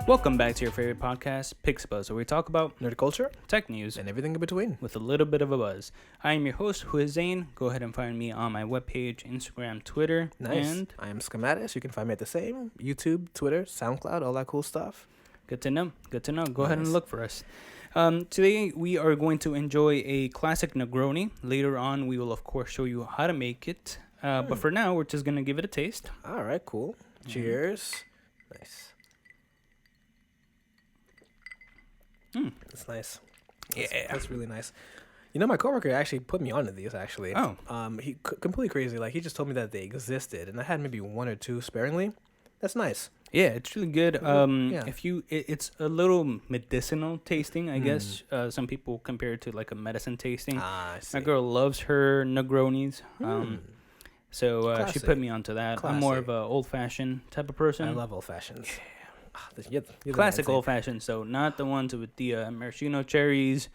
Welcome back to your favorite podcast, Pixabuzz, where we talk about nerd culture, tech news, and everything in between. with a little bit of a buzz. I am your host, who is Zane. Go ahead and find me on my webpage, Instagram, Twitter. Nice. And I am Schematis. You can find me at the same. YouTube, Twitter, SoundCloud, all that cool stuff. good to know. Good to know. Go ahead and look for us. Today, we are going to enjoy a classic Negroni. Later on, we will, of course, show you how to make it. But for now, we're just going to give it a taste. All right, cool. Cheers. Nice. That's nice. That's really nice. You know, my coworker actually put me onto these, actually. Oh. He completely crazy. Like, he just told me that they existed, and I had maybe one or two sparingly. That's nice. Yeah, it's really good. Yeah. It's a little medicinal tasting, I guess. Some people compare it to like a medicine tasting. I see. My girl loves her Negronis. So she Classic. put me onto that. I'm more of a old-fashioned type of person. I love old fashions. Classic old-fashioned, so not the ones with the maraschino cherries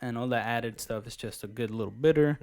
and all that added stuff. It's just a good little bitter,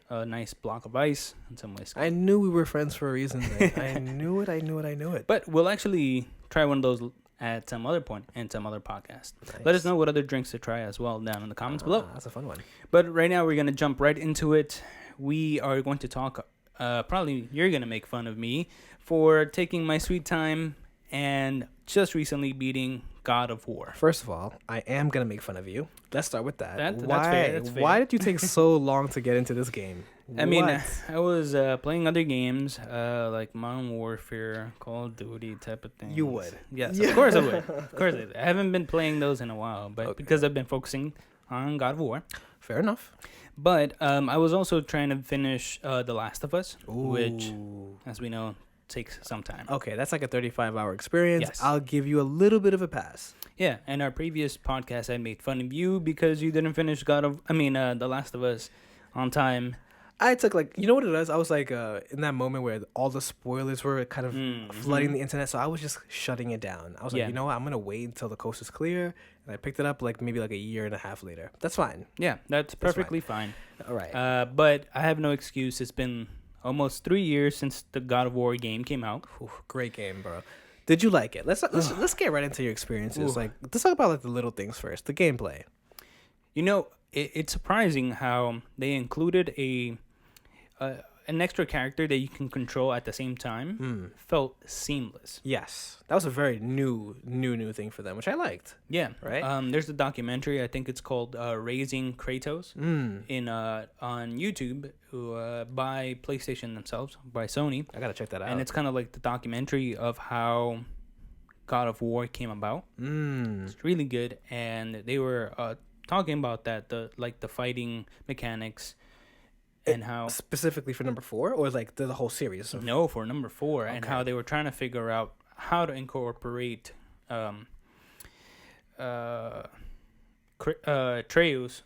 a nice block of ice, and some whiskey. I knew we were friends for a reason. I knew it. But we'll actually try one of those at some other point in some other podcast. Nice. Let us know what other drinks to try as well down in the comments below. That's a fun one. But right now we're going to jump right into it. We are going to talk, probably you're going to make fun of me for taking my sweet time and just recently beating God of War. First of all, I am going to make fun of you. Let's start with that. That's fair. That's fair. Why did you take so long to get into this game? I mean, What? I was playing other games like Modern Warfare, Call of Duty type of things. You would. Yes, Yeah. of course I would. Of course I would. I haven't been playing those in a while, but Okay. because I've been focusing on God of War. Fair enough. But I was also trying to finish The Last of Us, which, Ooh. as we know, takes some time. Okay, that's like a 35-hour experience. Yes. I'll give you a little bit of a pass. Yeah, in our previous podcast, I made fun of you because you didn't finish The Last of Us on time. I took you know what it is? I was like in that moment where all the spoilers were kind of flooding the internet, so I was just shutting it down. I was like, you know what? I'm going to wait until the coast is clear, and I picked it up maybe a year and a half later. That's fine. Yeah, that's perfectly fine. All right. But I have no excuse. It's been almost 3 years since the God of War game came out. Ooh, great game, bro. Did you like it? Let's get right into your experiences. Ooh. Let's talk about the little things first. The gameplay. You know, it's surprising how they included an extra character that you can control at the same time. Felt seamless. Yes, that was a very new thing for them, which I liked. Yeah. Right? There's a documentary. I think it's called "Raising Kratos" on YouTube by PlayStation themselves, by Sony. I gotta check that out. And it's kind of like the documentary of how God of War came about. It's really good, and they were talking about that, the fighting mechanics, and how specifically for number 4, or the whole series. No, for number 4, and how they were trying to figure out how to incorporate Atreus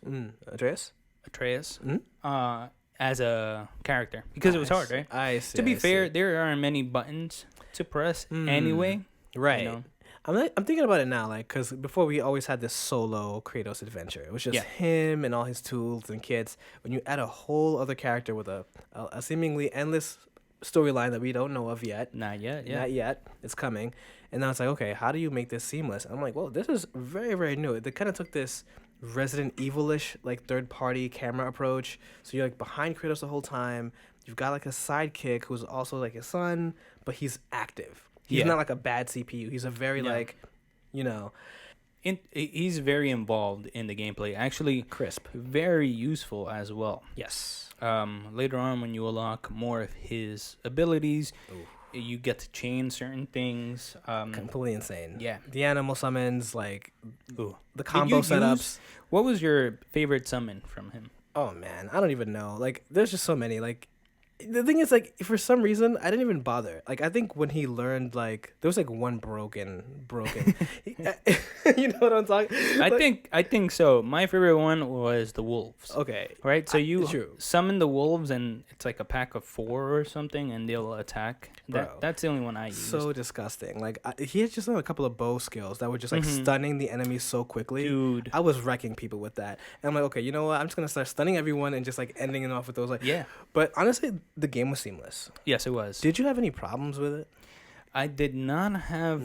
as a character, because it was hard, right? I see. To be fair, there aren't many buttons to press anyway. Right. You know? I'm thinking about it now, because before we always had this solo Kratos adventure. It was just him and all his tools and kits. When you add a whole other character with a seemingly endless storyline that we don't know of yet. Not yet, yeah. Not yet. It's coming. And now it's like, okay, how do you make this seamless? And I'm like, well, this is very, very new. They kind of took this Resident Evil-ish, third-party camera approach. So you're, behind Kratos the whole time. You've got, a sidekick who's also, his son, but he's active. He's not, a bad CPU. He's a very, He's very involved in the gameplay. Actually, crisp. Very useful as well. Yes. Later on, when you unlock more of his abilities, you get to chain certain things. Completely insane. Yeah. The animal summons, the combo setups. What was your favorite summon from him? Oh, man. I don't even know. There's just so many. The thing is, like, for some reason, I didn't even bother. Like, I think when he learned, like, there was like one broken. You know what I'm talking? I think so. My favorite one was the wolves. Okay, Right, so you true. summon the wolves, and it's like a pack of 4 or something, and they'll attack. Bro. That's the only one I used. So disgusting. Like, he had just done a couple of bow skills that were just like stunning the enemy so quickly. Dude. I was wrecking people with that. And I'm like, okay, you know what? I'm just gonna start stunning everyone and just like ending it off with those. Like, Yeah. But honestly, the game was seamless. Yes, it was. Did you have any problems with it? I did not have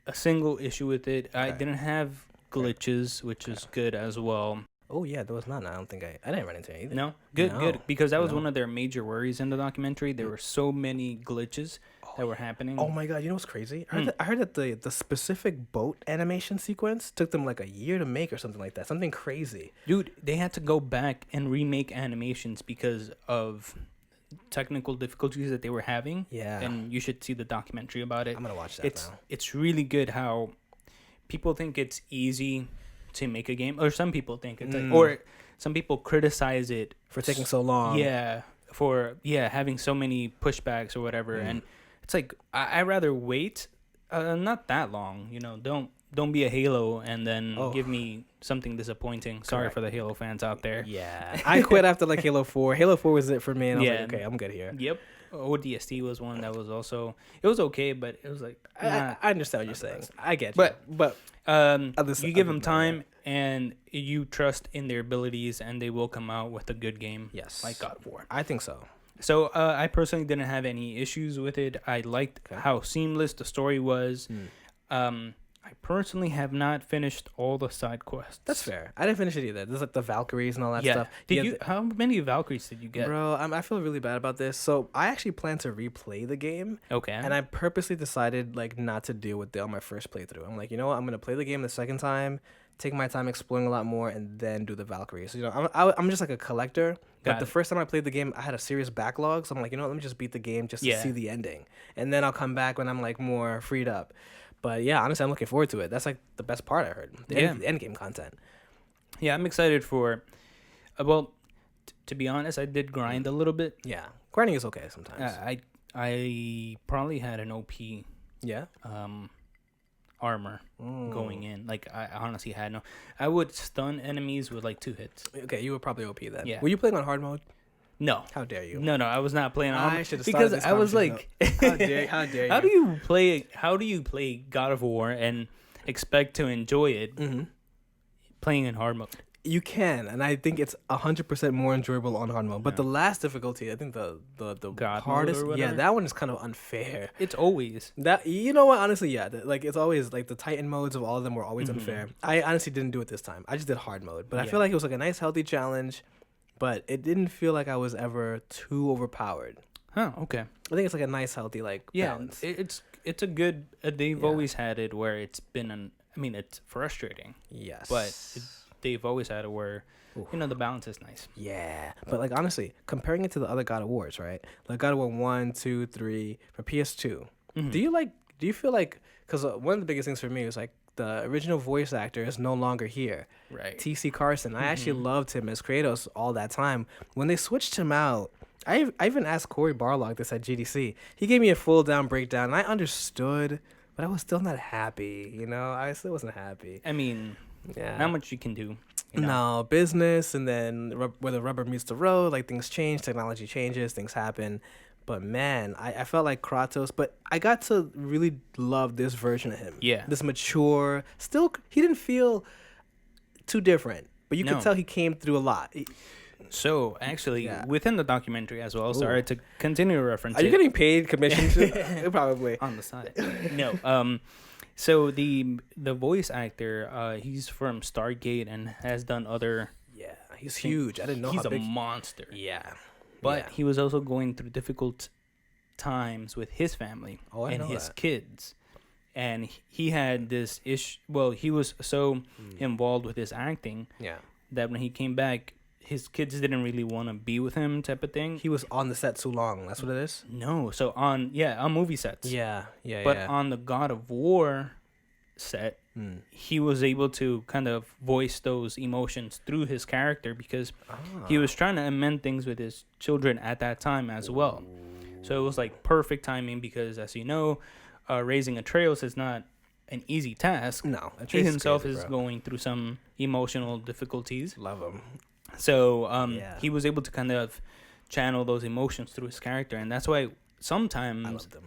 a single issue with it. I Okay. didn't have glitches, which is good as well. Oh yeah, there was none. I don't think I didn't run into anything. No, good, because that was No. one of their major worries in the documentary. There were so many glitches that were happening. Oh my god, you know what's crazy? I heard that the specific boat animation sequence took them like a year to make or something like that. Something crazy. Dude, they had to go back and remake animations because of technical difficulties that they were having. Yeah. And you should see the documentary about it. I'm gonna watch that now. It's really good how people think it's easy to make a game, or some people think it's like, or some people criticize it For taking so long. Yeah, for having so many pushbacks or whatever, and it's like I rather wait, not that long. You know, don't be a Halo and then give me something disappointing. Sorry Correct. for the Halo fans out there. Yeah. I quit after like Halo 4. Halo 4 was it for me, and I was Yeah. like, okay, I'm good here. Yep. ODST was one that was also, it was okay, but it was like I understand what you're saying. I get But- you. But you give them time and you trust in their abilities, and they will come out with a good game. yes, Like God of War. I think so. So I personally didn't have any issues with it. I liked how seamless the story was. I personally have not finished all the side quests. That's fair. I didn't finish it either. There's like the Valkyries and all that Yeah. stuff. Did Yeah, you? How many Valkyries did you get? Bro, I feel really bad about this. So I actually plan to replay the game, Okay. and I purposely decided like not to deal with it on my first playthrough. I'm like, you know what? I'm gonna play the game the second time, take my time exploring a lot more, and then do the Valkyries. So, you know, I'm just like a collector. But Got the it. first time I played the game, I had a serious backlog. So I'm like, you know what? Let me just beat the game just to Yeah. see the ending, and then I'll come back when I'm like more freed up. But yeah, honestly, I'm looking forward to it. That's like the best part I heard. The end game content. Yeah, I'm excited for. Well, to be honest, I did grind a little bit. Yeah, grinding is okay sometimes. I probably had an OP Yeah. armor going in. Like I honestly had no. I would stun enemies with like 2 hits. Okay, you were probably OP then. Yeah. Were you playing on hard mode? No. How dare you? No, I was not playing on I should've because started this I was like, conversation How dare you? How do you play God of War and expect to enjoy it playing in hard mode? You can, and I think it's 100% more enjoyable on hard mode. But the last difficulty, I think the God mode hardest, or yeah, whatever? that one is kind of unfair. It's always. That, you know what? Honestly, yeah, like it's always like the Titan modes of all of them were always unfair. I honestly didn't do it this time. I just did hard mode, but I Yeah. feel like it was like a nice healthy challenge. But it didn't feel like I was ever too overpowered. Huh. Okay. I think it's like a nice healthy like Yeah. balance. It's a good. They've Yeah. always had it where it's been it's frustrating, Yes, but they've always had it where the balance is nice. yeah, but like honestly, comparing it to the other God of Wars, right? Like God of War 1, 2, 3 for PS2. Do you feel like, because one of the biggest things for me was like the original voice actor is no longer here. Right. T.C. Carson. I actually loved him as Kratos all that time. When they switched him out, I even asked Corey Barlog this at GDC. He gave me a full down breakdown, and I understood, but I was still not happy. You know, I still wasn't happy. I mean, Yeah. not much you can do. No, business, and then where the rubber meets the road, like things change, technology changes, things happen. But man, I felt like Kratos, but I got to really love this version of him. Yeah. This mature, still, he didn't feel too different, but you No. could tell he came through a lot. So actually, Yeah. within the documentary as well. Sorry to continue to reference. Are you it. getting paid commission? Probably. On the side? No. So the voice actor, he's from Stargate and has done other. Yeah, he's huge. I didn't know He's how a big. monster. Yeah. But Yeah. he was also going through difficult times with his family Oh, I and know his that. kids. And he had this issue. Well, he was so involved with his acting Yeah. that when he came back, his kids didn't really want to be with him, type of thing. He was on the set too long. That's what it is? No, so on movie sets. Yeah. But on the God of War set, he was able to kind of voice those emotions through his character because he was trying to amend things with his children at that time as well. So it was like perfect timing because, as you know, raising Atreus is not an easy task. No, he himself is going through some emotional difficulties. Love him. So he was able to kind of channel those emotions through his character, and that's why sometimes I loved him.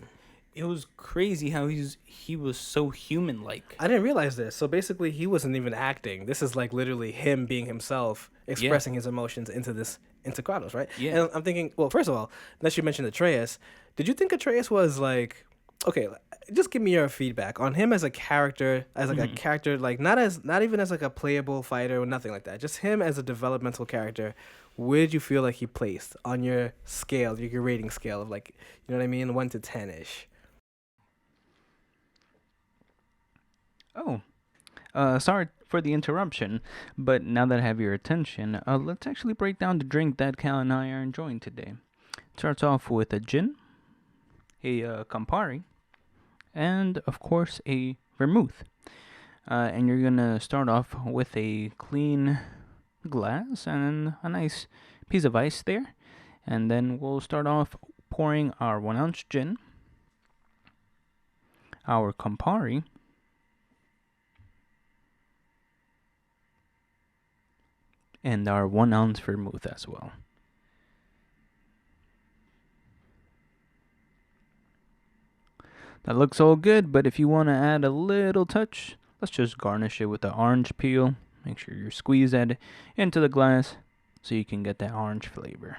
It was crazy how he was so human like. I didn't realize this. So basically, he wasn't even acting. This is like literally him being himself, expressing his emotions into Kratos, right? Yeah. And I'm thinking, well, first of all, unless you mentioned Atreus, did you think Atreus was like, okay, just give me your feedback on him as a character, as like a character, like not even as like a playable fighter or nothing like that. Just him as a developmental character. Where did you feel like he placed on your scale, your rating scale of like, you know what I mean, 1 to 10-ish? Oh, sorry for the interruption, but now that I have your attention, let's actually break down the drink that Cal and I are enjoying today. It starts off with a gin, a Campari, and of course a vermouth. And you're gonna start off with a clean glass and a nice piece of ice there, and then we'll start off pouring our 1 ounce gin, our Campari, and our 1 ounce vermouth as well. That looks all good, but if you want to add a little touch, let's just garnish it with the orange peel. Make sure you squeeze that into the glass so you can get that orange flavor.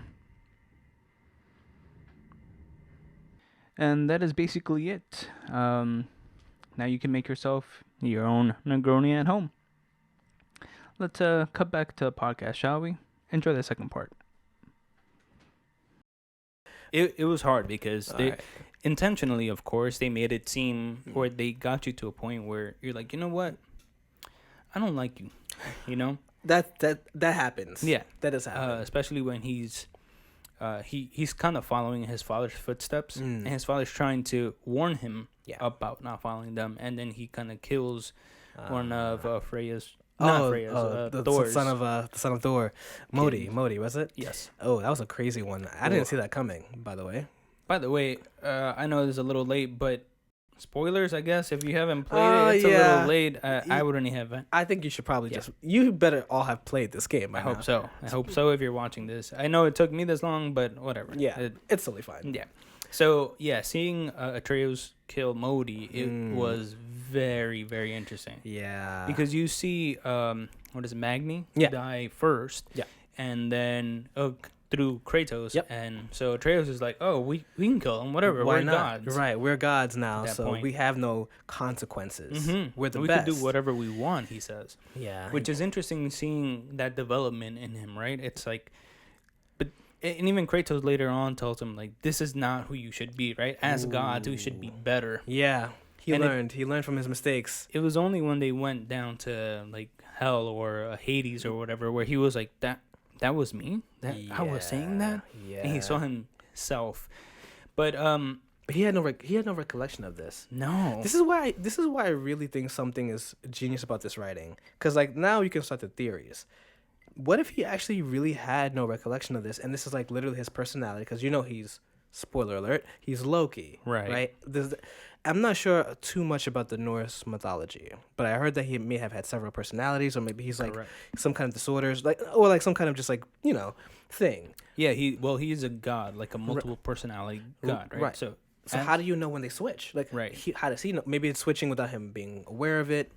And that is basically it. Now you can make yourself your own Negroni at home. Let's cut back to the podcast, shall we? Enjoy the second part. It was hard because intentionally, of course, they made it seem, or they got you to a point where you're like, you know what? I don't like you. You know? That happens. Yeah. That does happen. Especially when he's kind of following his father's footsteps, and his father's trying to warn him about not following them, and then he kind of kills one of Freya's. The son of Thor, Modi, was it? Yes. Oh, that was a crazy one. I didn't see that coming, by the way. I know it's a little late, but spoilers, I guess. If you haven't played it, it's a little late. I wouldn't have it. I think you should probably you better all have played this game. I hope so. I hope so if you're watching this. I know it took me this long, but whatever. Yeah, it's totally fine. Yeah. So, seeing Atreus kill Modi, it was very, very interesting. Yeah. Because you see, Magni die first. Yeah. And then through Kratos. Yep. And so Atreus is like, oh, we can kill him, whatever. We're gods. Right, we're gods now, so we have no consequences. Mm-hmm. We're the best. We can do whatever we want, he says. Yeah. Which is interesting seeing that development in him, right? It's like, and even Kratos later on tells him, like, this is not who you should be, right? As gods, we should be better. Yeah. He learned from his mistakes. It was only when they went down to, like, hell or Hades or whatever, where he was like, that was me? I was saying that? Yeah. And he saw himself. But he had no recollection of this. No. This is why I really think something is genius about this writing. Because, like, now you can start the theories. What if he actually really had no recollection of this, and this is like literally his personality? Because he's, spoiler alert, he's Loki, right? I'm not sure too much about the Norse mythology, but I heard that he may have had several personalities, or maybe he's like some kind of disorders, or some kind of just thing. Yeah, he's a god, like a multiple personality god, right? So how do you know when they switch? How does he know? Maybe it's switching without him being aware of it.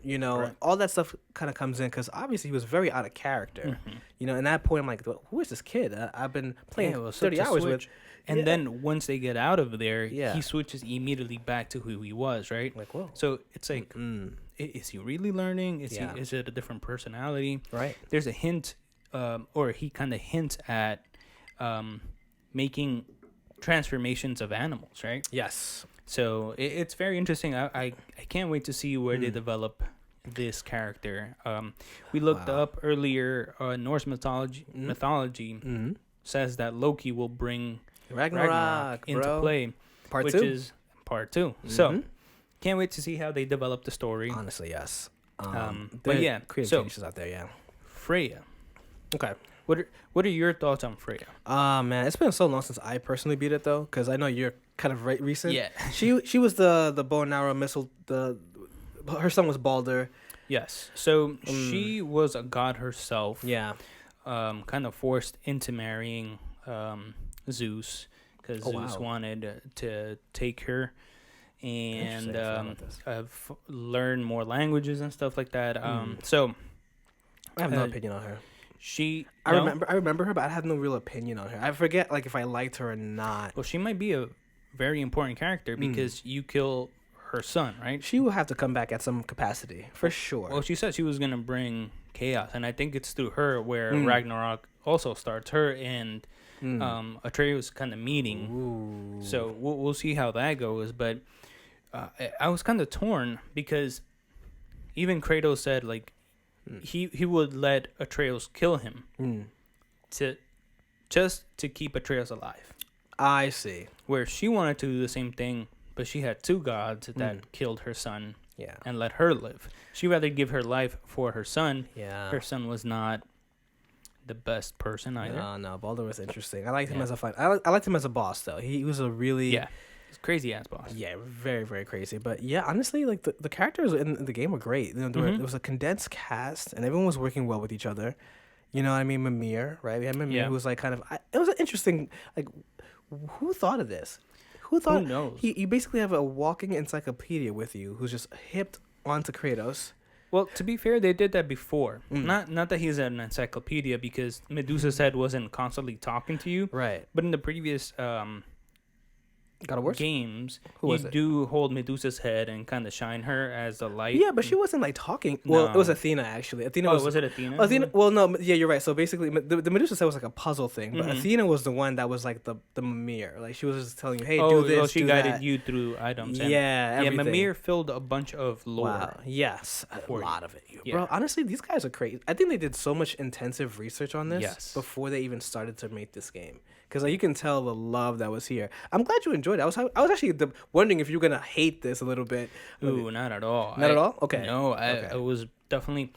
All that stuff kind of comes in because obviously he was very out of character. Mm-hmm. And at that point I'm like, who is this kid? I've been playing 30 hours with. And then once they get out of there, he switches immediately back to who he was, right? Like, whoa. So it's like, is he really learning? Is it a different personality? Right. There's a hint, or he kind of hints at making transformations of animals, right? Yes. So it's very interesting. I can't wait to see where they develop this character. We looked up earlier. Norse mythology says that Loki will bring Ragnarok into play, which is part 2. So can't wait to see how they develop the story. Honestly, yes. But yeah, creative so changes out there. Yeah. Freya. Okay. What are your thoughts on Freya? Man, it's been so long since I personally beat it though, because I know you're kind of recent. Yeah. She was the bow and arrow missile. Her son was Balder. Yes. So she was a god herself. Yeah. Kind of forced into marrying Zeus because Zeus wanted to take her and learn more languages and stuff like that. So I have no opinion on her. I remember her, but I have no real opinion on her. I forget like if I liked her or not. Well, she might be a very important character because you kill her son, right? She will have to come back at some capacity for sure. Well, she said she was gonna bring chaos, and I think it's through her where Ragnarok also starts. Her and Atreus kind of meeting. Ooh. So we'll see how that goes. But I was kind of torn because even Kratos said like he would let Atreus kill him to keep Atreus alive. I see. Where she wanted to do the same thing, but she had two gods that killed her son and let her live. She rather give her life for her son. Yeah. Her son was not the best person either. No, Baldur was interesting. I liked him as a fight. I liked him as a boss though. He was a really he's crazy ass boss. Yeah, very very crazy. But yeah, honestly, like the characters in the game were great. You know, there was a condensed cast, and everyone was working well with each other. You know what I mean? Mimir, right? We had Mimir who was like kind of. It was an interesting. Like, who thought of this? Who knows? You basically have a walking encyclopedia with you who's just hipped onto Kratos. Well, to be fair, they did that before. Not that he's an encyclopedia because Medusa's head wasn't constantly talking to you. Right. But in the previous God of War games, you do hold Medusa's head and kind of shine her as a light. Yeah, but she wasn't like talking. Well, it was Athena actually. Was it Athena? Athena. Well, no, yeah, you're right. So basically, the Medusa's head was like a puzzle thing, but Athena was the one that was like the Mimir. Like she was just telling you, hey, do this. Oh, she do guided that. you through items. Everything. Mimir filled a bunch of lore. Wow. Yes, a lot of it. Yeah. Bro, honestly, these guys are crazy. I think they did so much intensive research on this before they even started to make this game. Because like, you can tell the love that was here. I'm glad you enjoyed it. I was actually wondering if you were gonna hate this a little bit. Ooh, not at all. Not at all? Okay. No, I was definitely.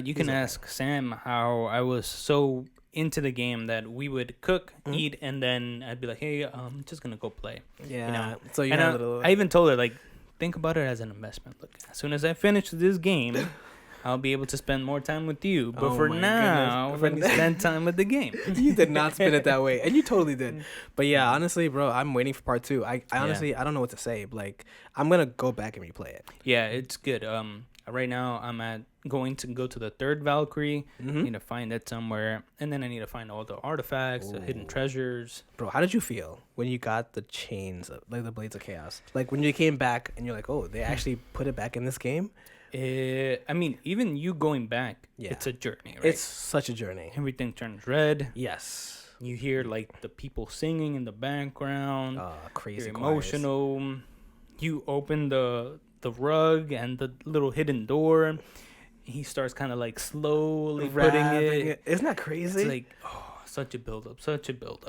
You can ask Sam how I was so into the game that we would cook, eat, and then I'd be like, "Hey, I'm just gonna go play." Yeah. You know? So you I even told her like, think about it as an investment. Look, as soon as I finish this game, I'll be able to spend more time with you. But for now, let me spend time with the game. You did not spin it that way, and you totally did. But yeah, honestly, bro, I'm waiting for part 2. I honestly, I don't know what to say. Like, I'm gonna go back and replay it. Yeah, it's good. Right now I'm going to go to the third Valkyrie. Need to find it somewhere, and then I need to find all the artifacts, the hidden treasures. Bro, how did you feel when you got the chains, like the Blades of Chaos? Like when you came back and you're like, oh, they actually put it back in this game. I mean, even you going back, it's a journey, right? It's such a journey. Everything turns red. Yes. You hear like the people singing in the background. Crazy. You're emotional. You open the rug and the little hidden door. He starts kind of like slowly putting it. Isn't that crazy? It's like, such a buildup.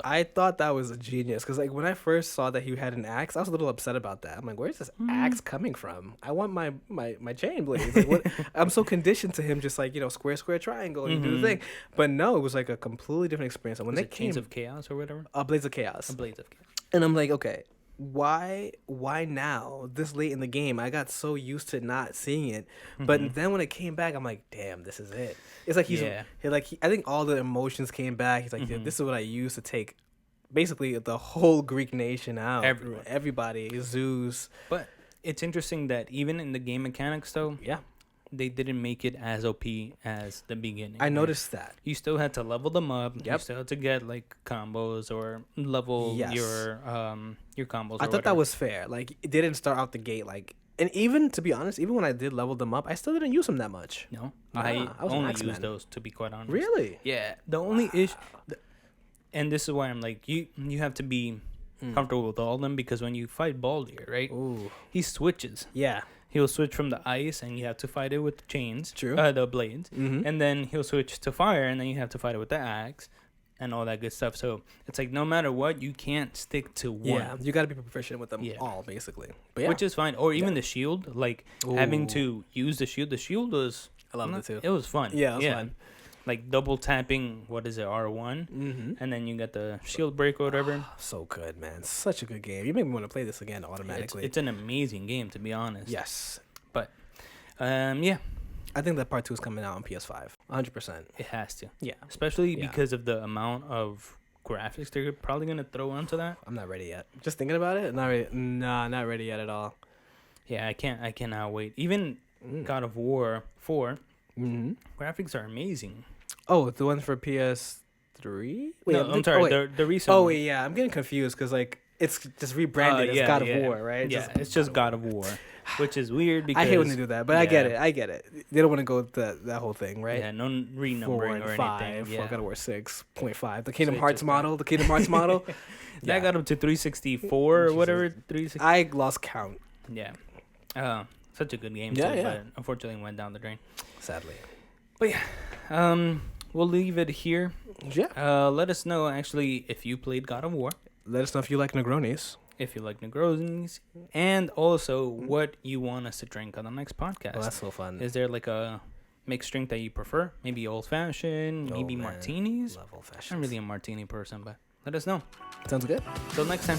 I thought that was a genius because like when I first saw that he had an axe, I was a little upset about that. I'm like, where's this axe coming from? I want my chain blades. Like, what? I'm so conditioned to him just like, you know, square, triangle, and you do the thing. But no, it was like a completely different experience. And when they came, Chains of Chaos or whatever? Blades of Chaos. Blades of Chaos. And I'm like, okay, why now this late in the game? I got so used to not seeing it, but then when it came back, I'm like, damn, this is it. It's like I think all the emotions came back. He's like, this is what I used to take basically the whole Greek nation out. Everybody, Zeus. But it's interesting that even in the game mechanics though, they didn't make it as OP as the beginning. I noticed that. You still had to level them up. You still had to get like combos or level your combos. I thought that was fair. Like it didn't start out the gate like, and even to be honest, even when I did level them up, I still didn't use them that much. No, I only used those, to be quite honest. Really? Yeah. The only issue, and this is why I'm like, you have to be comfortable with all of them, because when you fight Baldur, right? Ooh. He switches. Yeah. He'll switch from the ice, and you have to fight it with the chains. True. The blades. And then he'll switch to fire, and then you have to fight it with the axe. and all that good stuff. So it's like no matter what, you can't stick to one. Yeah, you got to be proficient with them all, basically. But Which is fine. Or even the shield, like having to use the shield. The shield was... I loved it too. It was fun. Yeah, it was fun. Like double tapping, what is it, R1? And then you get the shield break or whatever. So good, man. Such a good game. You make me want to play this again automatically. It's an amazing game, to be honest. Yes. But, yeah. I think that part 2 is coming out on PS5. 100%. It has to. Yeah. Especially because of the amount of graphics they're probably going to throw onto that. I'm not ready yet. Just thinking about it, not ready. Nah, not ready yet at all. Yeah, I cannot wait. Even God of War 4, graphics are amazing. Oh, the one for PS3? Wait, no, I'm sorry, the recent one. Wait, yeah, I'm getting confused because, like, it's just rebranded as God of War, right? Yeah, it's just God of War, which is weird because... I hate when they do that, but I get it. They don't want to go with that whole thing, right? Yeah, no renumbering or 5, anything. Yeah. God of War 6.5. The Kingdom Hearts model. That got up to 364 or whatever. 360. I lost count. Yeah. Such a good game, too, but unfortunately went down the drain. Sadly. But yeah, we'll leave it here. Yeah. Let us know, actually, if you played God of War. Let us know if you like Negronis. If you like Negronis. And also what you want us to drink on the next podcast. Oh, that's so fun. Is there like a mixed drink that you prefer? Maybe old-fashioned, maybe martinis? Love old-fashioned. I'm really a martini person, but let us know. Sounds good. Till next time.